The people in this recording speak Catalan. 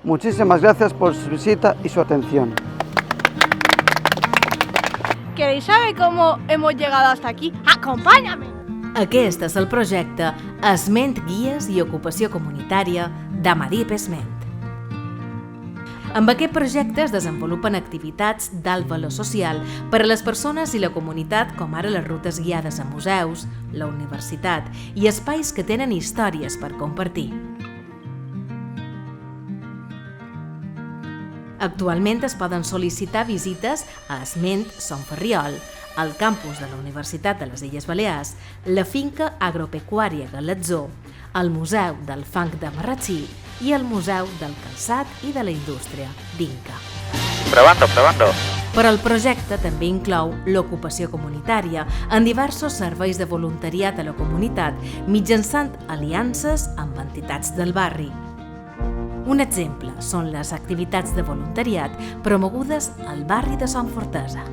Muchísimas gracias por su visita y su atención. ¿Queréis saber cómo hemos llegado hasta aquí? ¡Acompáñame! Aquest és el projecte Esment Guies i Ocupació Comunitària d'Amadip Esment. Amb aquest projecte es desenvolupen activitats d'alt valor social per a les persones i la comunitat, com ara les rutes guiades a museus, la universitat i espais que tenen històries per compartir. Actualment es poden sol·licitar visites a Esment Son Ferriol, al campus de la Universitat de les Illes Balears, la finca agropecuària Galatzó, el Museu del Fang de Marratxí i el Museu del Calçat i de la Indústria d'Inca. Probando. Però el projecte també inclou l'ocupació comunitària en diversos serveis de voluntariat a la comunitat mitjançant aliances amb entitats del barri. Un exemple són les activitats de voluntariat promogudes al barri de Son Fortesa.